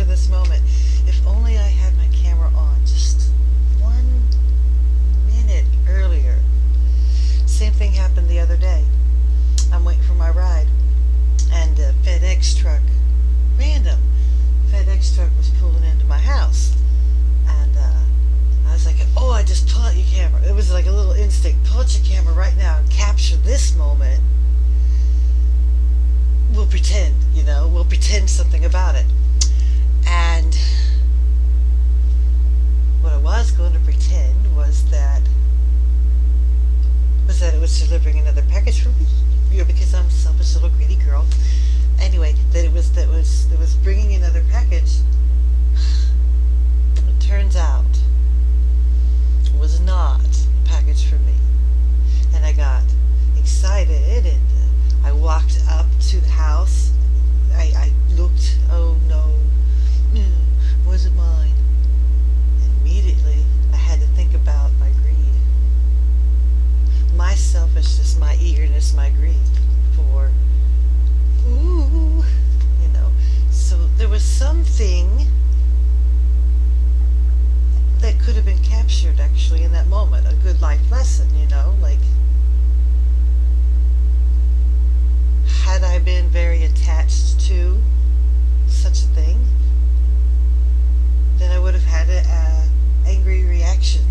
this moment. If only I had my camera on just 1 minute earlier. Same thing happened the other day. I'm waiting for my ride, and a FedEx truck, random FedEx truck, was pulling into my house. And I was like, oh, I just pull out your camera. It was like a little instinct. Pull out your camera right now and capture this moment. We'll pretend, we'll pretend something about it. And what I was going to pretend was that it was delivering another package for me, because I'm a selfish little greedy girl. Anyway, that it was bringing another package. It turns out it was not a package for me, and I got excited, and I walked up to the house. I looked. Oh no, was it mine? And immediately I had to think about my greed, my selfishness, my eagerness, my greed for, So there was something that could have been captured actually in that moment, a good life lesson, like, had I been very attached to such a thing, then I would have had an angry reaction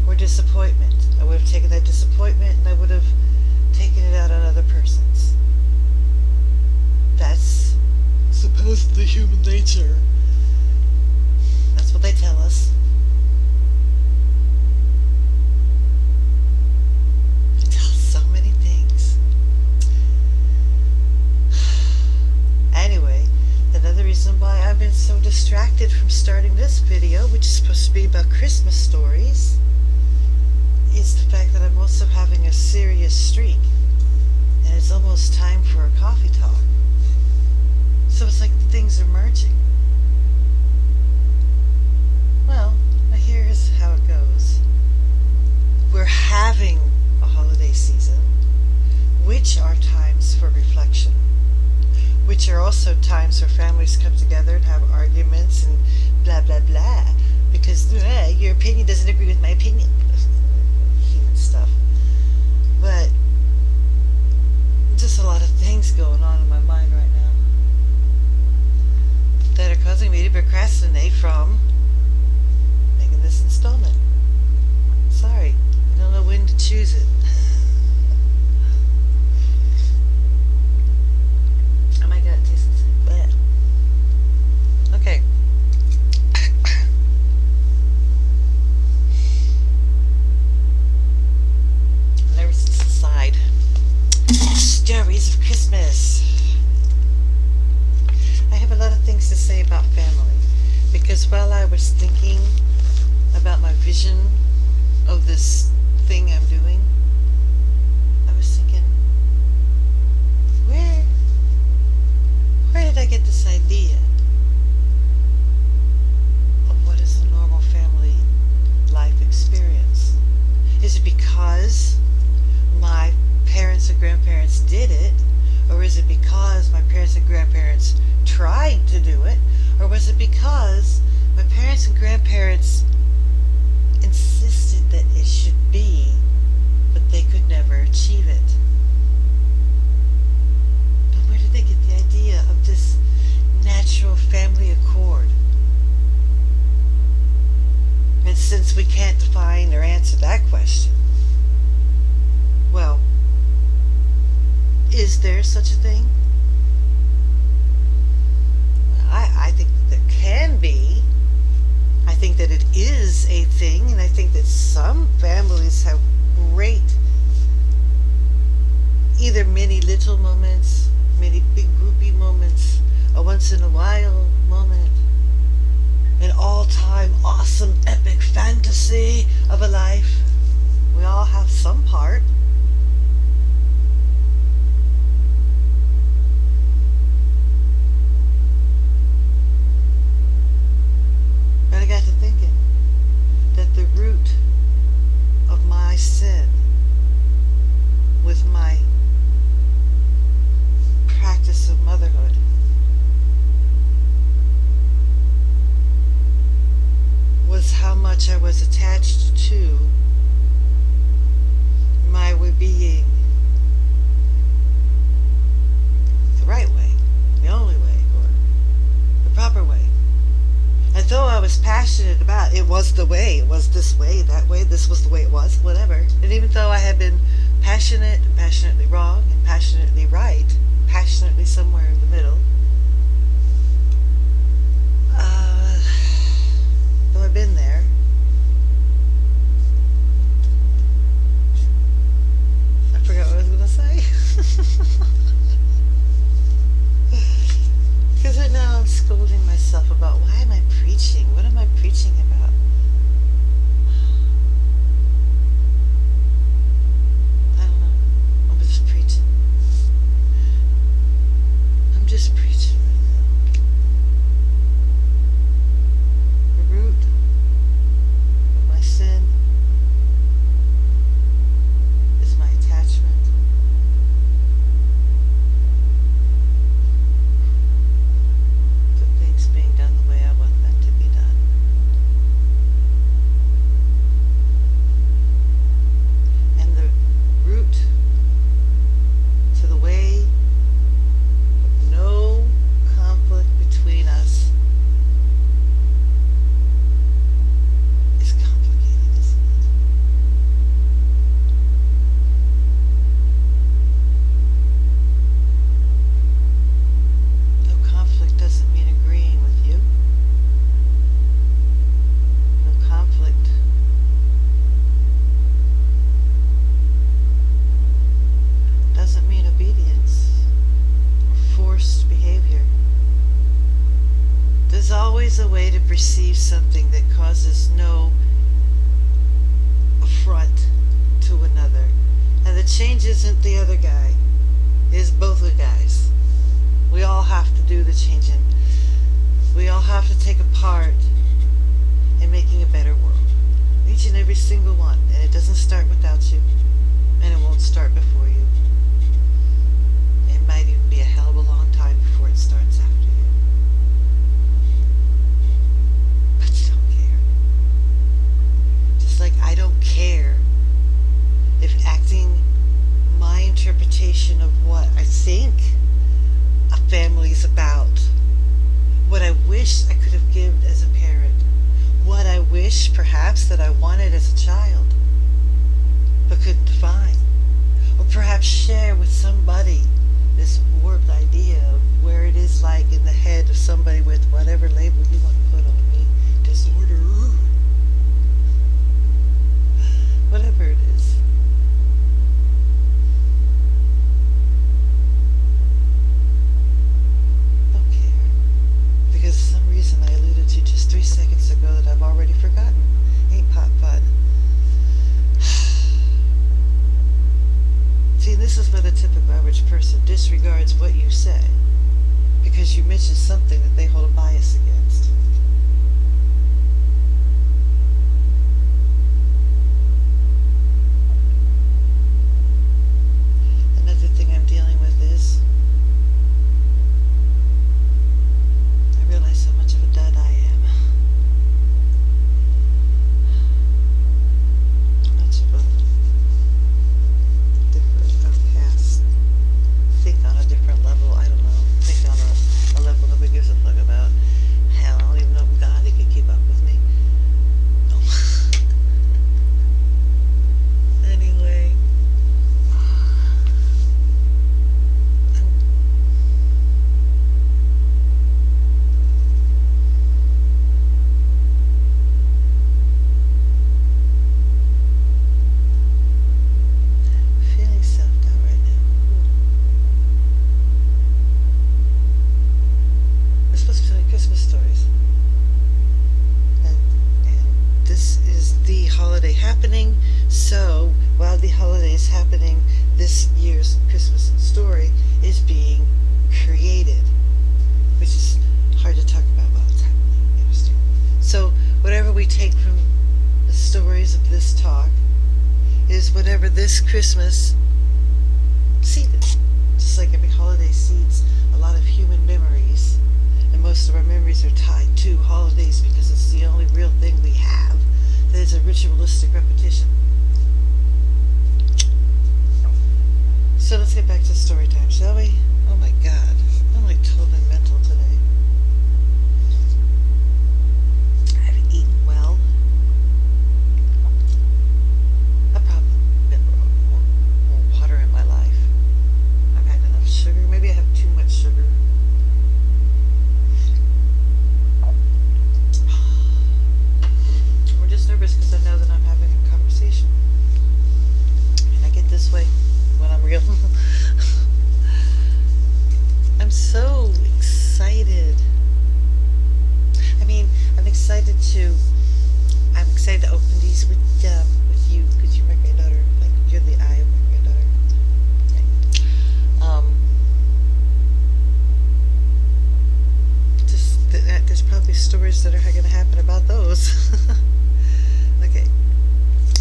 or disappointment. I would have taken that disappointment and I would have taken it out on other persons. That's supposedly human nature. That's what they tell us. They tell us so many things. Anyway, another reason why I've been so distracted from starting this video, which is supposed to be about Christmas stories, is the fact that I'm also having a serious streak, and it's almost time for a coffee talk. So it's like things are merging. Well, here's how it goes. We're having a holiday season, which are times for reflection, which are also times where families come together and have arguments and blah blah blah, because your opinion doesn't agree with my opinion. Human stuff. But just a lot of things going on in my mind right now that are causing me to procrastinate from making this installment. Sorry, I don't know when to choose it. Oh my god, it tastes bad. Okay. Nervousness aside. Stories of Christmas. I have a lot of things to say about family, because while I was thinking about my vision of this thing I'm doing, I was thinking, where did I get this idea of what is a normal family life experience? Is it because my parents and grandparents did it, or is it because my parents and grandparents tried to do it, or was it because my parents and grandparents insisted that it should be, but they could never achieve it? But where did they get the idea of this natural family accord? And since we can't define or answer that question, well, is there such a thing? I think that there can be. I think that it is a thing, and I think that some families have great, either many little moments, many big groupie moments, a once in a while moment, an all-time awesome epic fantasy of a life. We all have some part. But I got to thinking that the root of my sin with my practice of motherhood much I was attached to my being the right way, the only way, or the proper way. And though I was passionate about it was the way, it was this way, that way, this was the way it was, whatever. And even though I had been passionate, passionately wrong, and passionately right, passionately somewhere in the middle, though I've been there, I forgot what I was going to say. Because right now I'm scolding myself about why am I preaching? What am I preaching about? I don't know. I'm just preaching. I'm just preaching right now. The root of my sin is my attachment to things being done the way I want them to be done. And the root to the way of no conflict between us is complicated, isn't it? No conflict doesn't mean agreeing with you. No conflict doesn't mean obedience or forced behavior. There's always a way to perceive something that causes no affront to another. And the change isn't the other guy, it is both the guys. We all have to do the changing. We all have to take a part in making a better world. Each and every single one. And it doesn't start without you. And it won't start before you. It might even be a hell of a long time before it starts after you. But you don't care. Just like I don't care if acting my interpretation of what I think a family is about, what I wish I could have given as a parent, what I wish perhaps that I wanted as a child but couldn't find, or perhaps share with somebody this warped idea of where it is like in the head of somebody with whatever label you want to put on me, disorder, whatever it is. Don't care, because for some reason I alluded to just 3 seconds ago that I've already forgotten. Ain't pot fun. See, this is where the typical average person disregards what you say because you mentioned something that they hold a bias against. Another thing I'm dealing with is I realize how much of a dud I am. How much of a different outcast. Think on a different level. I don't know. Think on a level nobody gives a fuck about. Hell, I don't even know if God could keep up with me. Anyway. Feeling self-doubt right now. We're supposed to be telling Christmas stories. And this is the holiday happening. So while the holiday is happening, this year's Christmas story is being created, which is hard to talk about while it's happening. You understand? So whatever we take from the stories of this talk is whatever this Christmas seeded. Just like every holiday seeds a lot of human memories, and most of our memories are tied to holidays because it's the only real thing we have. is a ritualistic repetition. So let's get back to story time, shall we? Oh my god, I'm like totally mental today. I haven't eaten well. I've probably been more water in my life. I've had enough sugar. Maybe I have too much sugar. I'm just nervous because I know that I'm having a conversation. And I get this way when I'm real. I'm so excited. I mean, I'm excited to open these with you because you're my granddaughter. Like, you're the eye of my granddaughter. Okay. There's probably stories that are going to happen about those. Okay.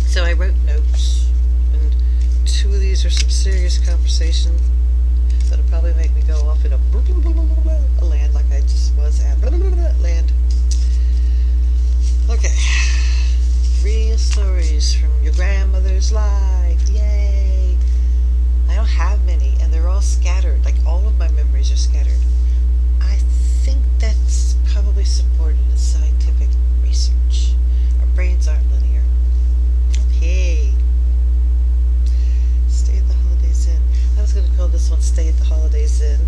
So I wrote notes, and two of these are some serious conversation that'll probably make me go off in a land like I just was at land. Okay. Real stories from your grandmother's life. Yay! I don't have many, and they're all scattered. Like, all of my memories are scattered. I think that's probably supported in scientific research. Our brains aren't linear. Okay. Stay at the Holiday Zen. I was going to call this one Stay at the Holiday Zen.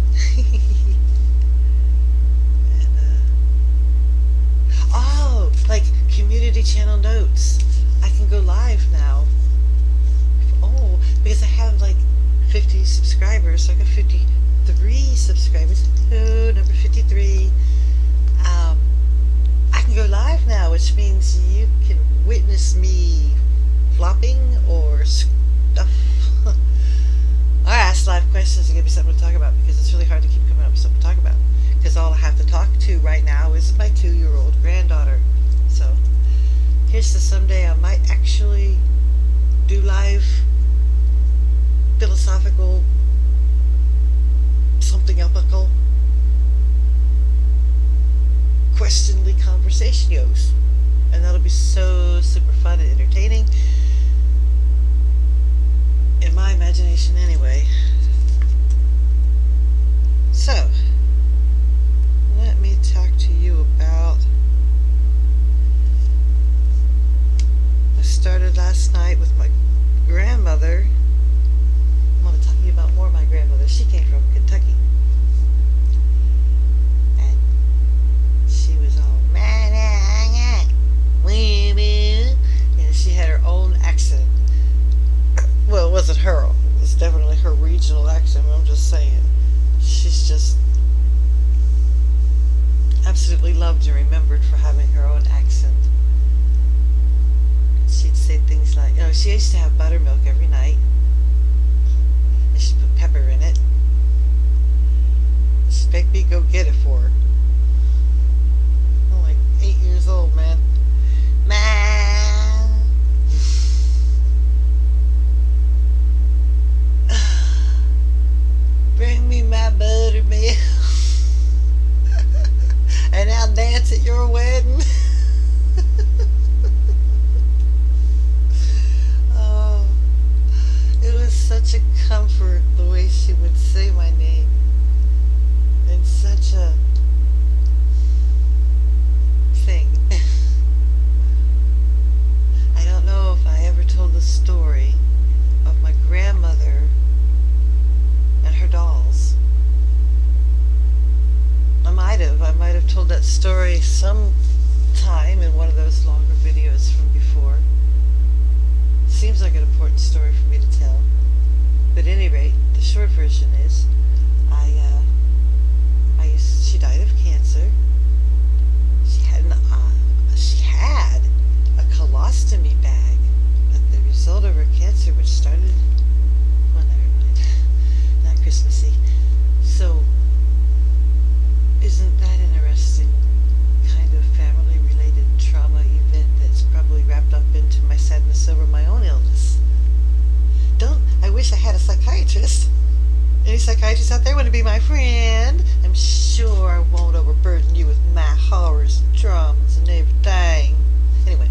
Oh, like community channel notes. I can go live now. Oh, because I have like 50 subscribers, so I got 53 subscribers. Oh, number 53. I can go live now, which means you can witness me flopping or stuff. I ask live questions to give me something to talk about because it's really hard to keep coming up with something to talk about. Because all I have to talk to right now is my 2-year-old granddaughter. So here's to someday I might actually do live philosophical something epical questionly conversatios, and that'll be so super fun and entertaining in my imagination anyway. So let me talk to you about, I started last night with my grandmother. I'm going to talk to you about more of my grandmother. She came from Kentucky. And she was all, and she had her own accent. Well, it wasn't her. It was definitely her regional accent. I'm just saying. She's just absolutely loved and remembered for having her own accent. She'd say things like, she used to have buttermilk every night. And she'd put pepper in it. She'd make me go get it for her. I'm like 8 years old, man. Bring me my buttermilk. And I'll dance at your wedding. Oh, it was such a comfort the way she would say my name. And such a thing. I don't know if I ever told the story of my grandmother and her dolls. I might have told that story sometime in one of those longer videos from before. Seems like an important story for me to tell. But at any rate, the short version is, she died of cancer. She had a colostomy bag at the result of her cancer, which started, well, never mind, not Christmassy. So, isn't that interesting? Kind of family-related trauma event that's probably wrapped up into my sadness over my own illness. I wish I had a psychiatrist. Any psychiatrists out there want to be my friend? I'm sure I won't overburden you with my horrors and traumas and everything. Anyway,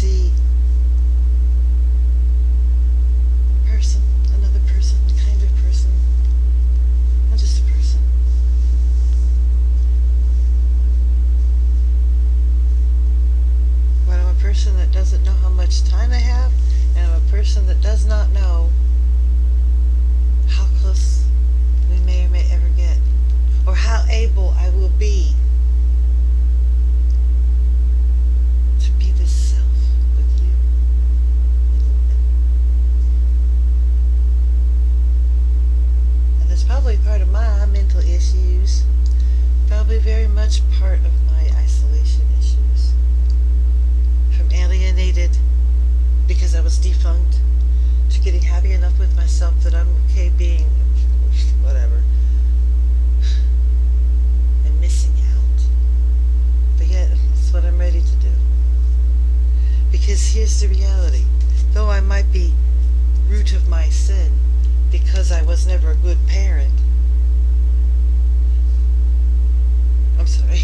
see a person, another person, a kind of person. I'm just a person. When I'm a person that doesn't know how much time I have, and I'm a person that does not know how close we may or may ever get, or how able I will be to be this self with you. And that's probably part of my mental issues, probably very much part of my isolation issues. From alienated because I was defunct to getting happy enough with myself that I'm okay being whatever and missing out. But yet, that's what I'm ready to do. Because here's the reality. Though I might be root of my sin because I was never a good parent, I'm sorry,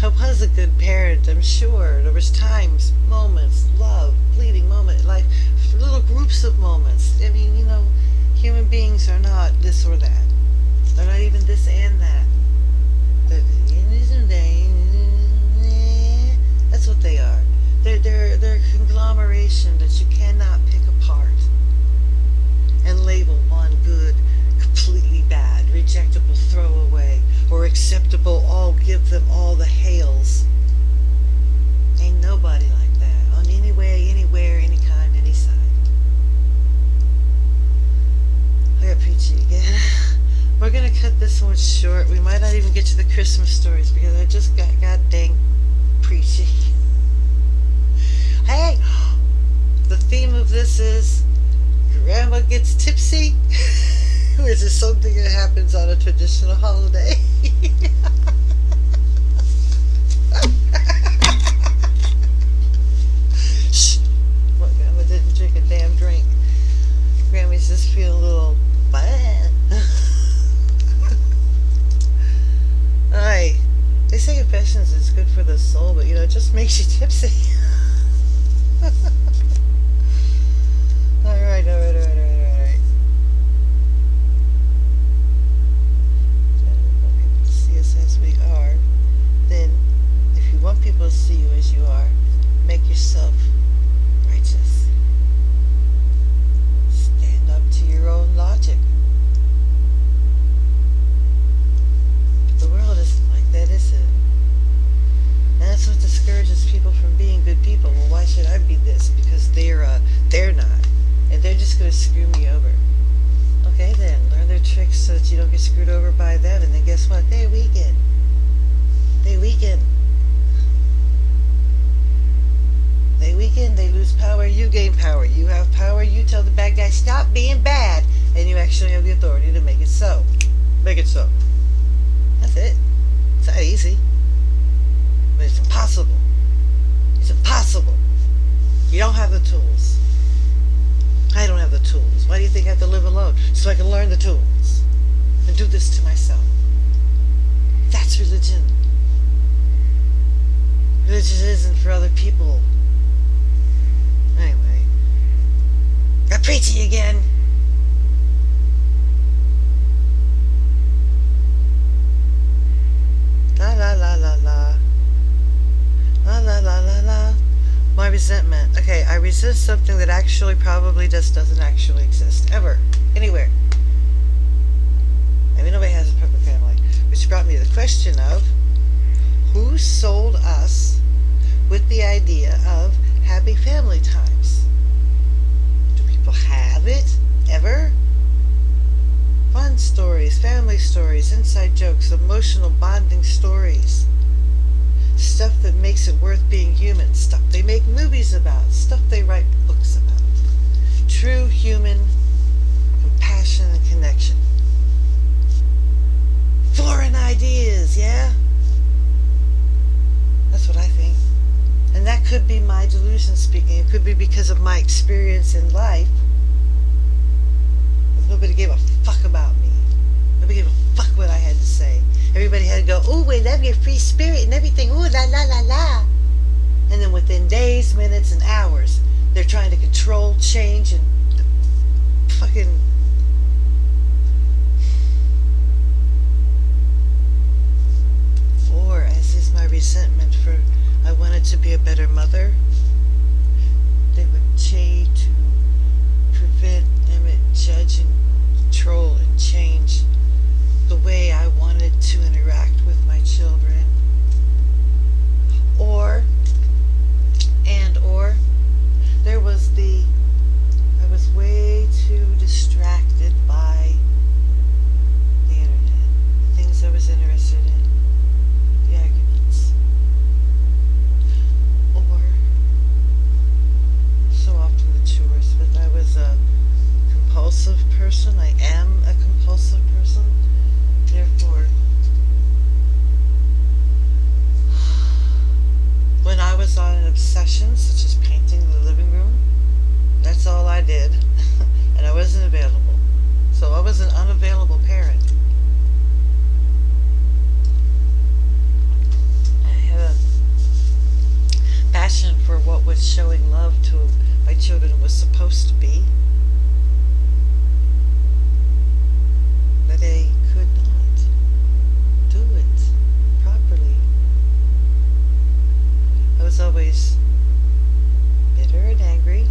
I was a good parent, I'm sure. There was times, moments, love, fleeting moment in life, little groups of moments. I mean, human beings are not this or that. They're not even this and that. That's what they are. They're a conglomeration that you cannot pick apart and label one good, completely bad, rejectable, throwaway, or acceptable, all give them all the hails. Ain't nobody like that, on any way, anywhere, any kind, any side. I got preachy again. We're gonna cut this one short. We might not even get to the Christmas stories because I just got god dang preachy. Hey, the theme of this is Grandma gets tipsy, which is something that happens on a traditional holiday. Shh. Well, Grandma didn't drink a damn drink. Grammy's just feeling a little bad. Alright. They say confessions is good for the soul, but it just makes you tipsy. Alright. Want people to see us as we are. Then, if you want people to see you as you are, make yourself righteous. Stand up to your own logic. But the world isn't like that, is it? And that's what discourages people from being good people. Well, why should I be this? Because they're not. And they're just going to screw me over. Okay then, learn their tricks so that you don't get screwed over by them, and then guess what? They weaken. They lose power, you gain power. You have power, you tell the bad guy, stop being bad, and you actually have the authority to make it so. Make it so. That's it. It's not easy. But it's impossible. It's impossible. You don't have the tools. I don't have the tools. Why do you think I have to live alone? So I can learn the tools and do this to myself. That's religion. Religion isn't for other people. Anyway. Got preachy again. La la la la la. La la la la la. My resentment. Okay, I resist something that actually probably just doesn't actually exist. Ever. Anywhere. I mean, nobody has a perfect family. Which brought me to the question of, who sold us with the idea of happy family times? Do people have it? Ever? Fun stories, family stories, inside jokes, emotional bonding stories. Stuff that makes it worth being human. Stuff they make movies about. Stuff they write books about. True human compassion and connection. Foreign ideas, yeah? That's what I think. And that could be my delusion speaking. It could be because of my experience in life. Nobody gave a fuck about me. Nobody gave a fuck what I had to say. Everybody had to go, ooh, we love your free spirit and everything. Ooh, la la la la. And then within days, minutes, and hours, they're trying to control, change, and fucking... Or, as is my resentment for I wanted to be a better mother, they would try to prevent, limit, judge, and control and change the way I wanted to interact with my children. Or there was I was way too distracted by the internet, the things I was interested in, the arguments. Or, so often the chores, but I was a compulsive person. I am a compulsive person. Therefore, when I was on an obsession, such as painting the living room, that's all I did, and I wasn't available. So I was an unavailable parent. I had a passion for what was showing love to my children was supposed to be, but I could not do it properly. I was always bitter and angry.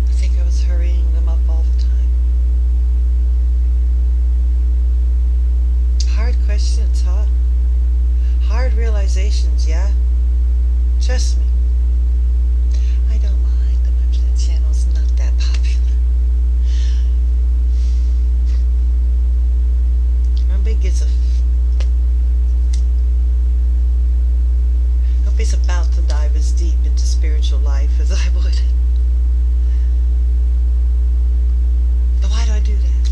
I think I was hurrying them up all the time. Hard questions, huh? Hard realizations, yeah? Trust me. I don't mind. The channel's not that popular. Nobody's about to dive as deep into spiritual life as I would. But why do I do that?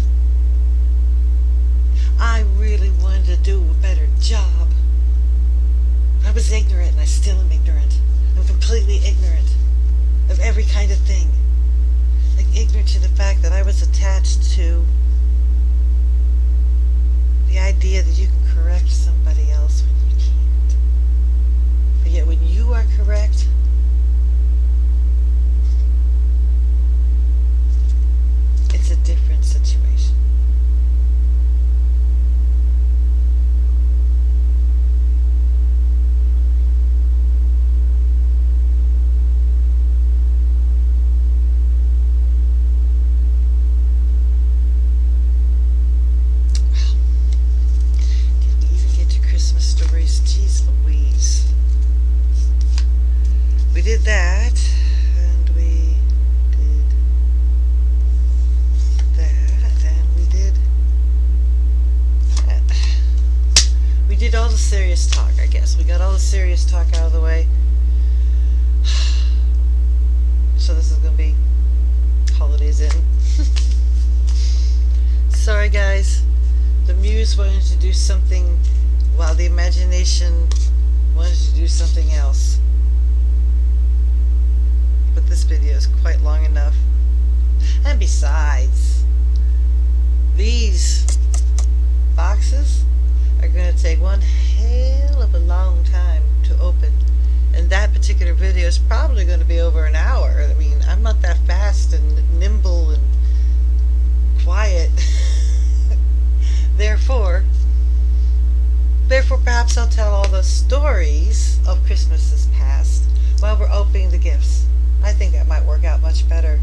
I really wanted to do a better job. I was ignorant, and I still am ignorant. I'm completely ignorant of every kind of thing. Like ignorant to the fact that I was attached to the idea that you can correct somebody else when you can't. But yet when you are correct, it's a different situation. Did that, and we did that, and we did that. We did all the serious talk, I guess. We got all the serious talk out of the way. So this is going to be Holiday Zen. Sorry guys, the muse wanted to do something while the imagination wanted to do something else. But this video is quite long enough. And besides, these boxes are going to take one hell of a long time to open. And that particular video is probably going to be over an hour. I mean, I'm not that fast and nimble and quiet. Therefore, perhaps I'll tell all the stories of Christmases past while we're opening the gifts. I think that might work out much better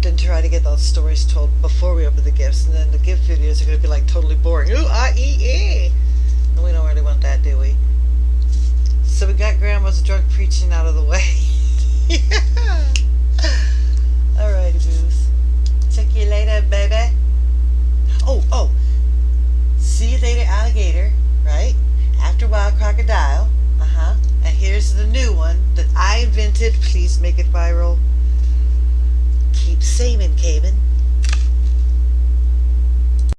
than try to get those stories told before we open the gifts, and then the gift videos are going to be like totally boring. Ooh, and we don't really want that, do we? So we got Grandma's drunk preaching out of the way. Alrighty, boos. Check you later, baby. Oh. See you later, alligator. Right? After a while, crocodile. And here's the new one that I invented. Please make it viral. Keep Saman, Cayman.